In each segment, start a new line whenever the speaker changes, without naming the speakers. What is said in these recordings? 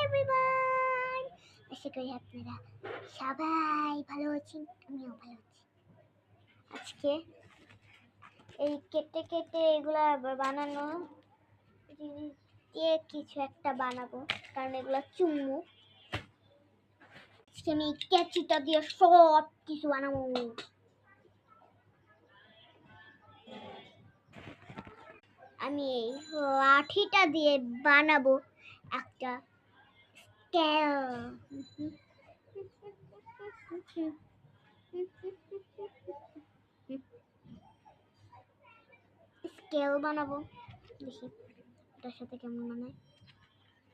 Everyone, আশা করি আপনারা সবাই ভালো আছেন। আমিও ভালো আছি। আজকে এই কেটে কেটে এগুলা বানানো জিনিস দিয়ে কিছু একটা বানাবো, কারণ এগুলা চুম্মু। আজকে আমি কেচিটা দিয়ে সব কিছু বানাবো। আমি এই লাঠিটা দিয়ে বানাবো একটা স্কেল। স্কেল বানাবো, দেখি এটার সাথে কেমন বানায়।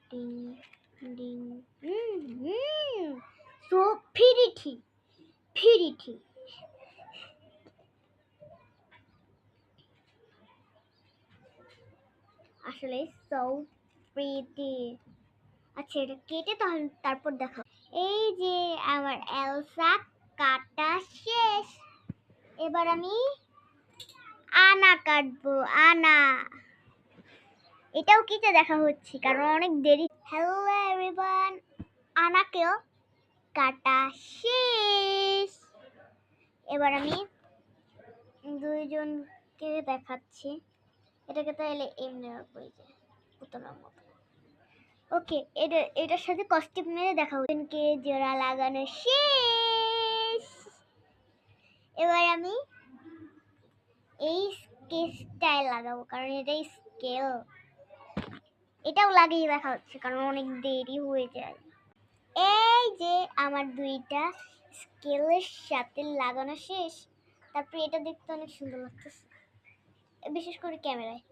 ডিং ডিং, সো ফিরিটি ফিরিটি। আসলে সো প্রিটি। আচ্ছা, এটা কেটে তারপর দেখো। এই যে আমার এলসা কাটা শেষ। এবার আমি আনা কাটবো। আনা এটাও কেটে দেখা হচ্ছে, কারণ অনেক দেরি। হ্যালো এভরিওয়ান, আনাকেও কাটা শেষ। এবার আমি দুইজনকে দেখাচ্ছি। এটাকে তাহলে এমনি রাখবো, পুতলার মতো। ওকে, এটার সাথে কস্টিউম মেরে দেখা হচ্ছে। জোড়া লাগানো শেষ। এবার আমি এই স্কেচটাই লাগাবো, কারণ এটাই স্কেল। এটাও লাগিয়ে দেখা হচ্ছে, কারণ অনেক দেরি হয়ে যায়। এই যে আমার দুইটা স্কেলের সাথে লাগানো শেষ। তারপরে এটা দেখতে অনেক সুন্দর লাগতেছে, বিশেষ করে ক্যামেরায়।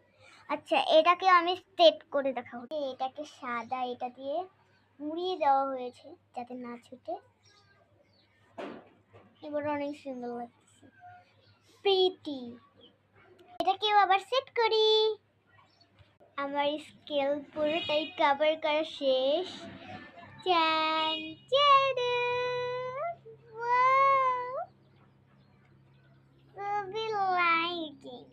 আচ্ছা, এটাকে আমি সেট করে দেখাবো। এটাকে সাদা এটা দিয়ে মুড়িয়ে দেওয়া হয়েছে যাতে না ছুটে। এবার অনেক সুন্দর লাগছে, প্রিটি। এটাকেও আবার সেট করি। আমার স্কেল পুরোটাই কভার করা শেষ। চান চাদু, ওয়াও, খুবই লাইকিং,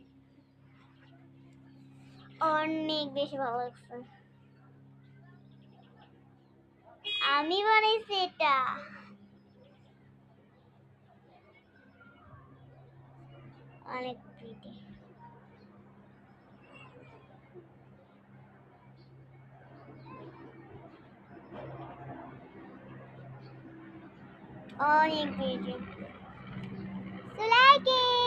অনেক বেশি ভালো লাগছে। আমি বানাইছি এটা। অনেক প্রিটি। অনেক প্রিটি। So like it.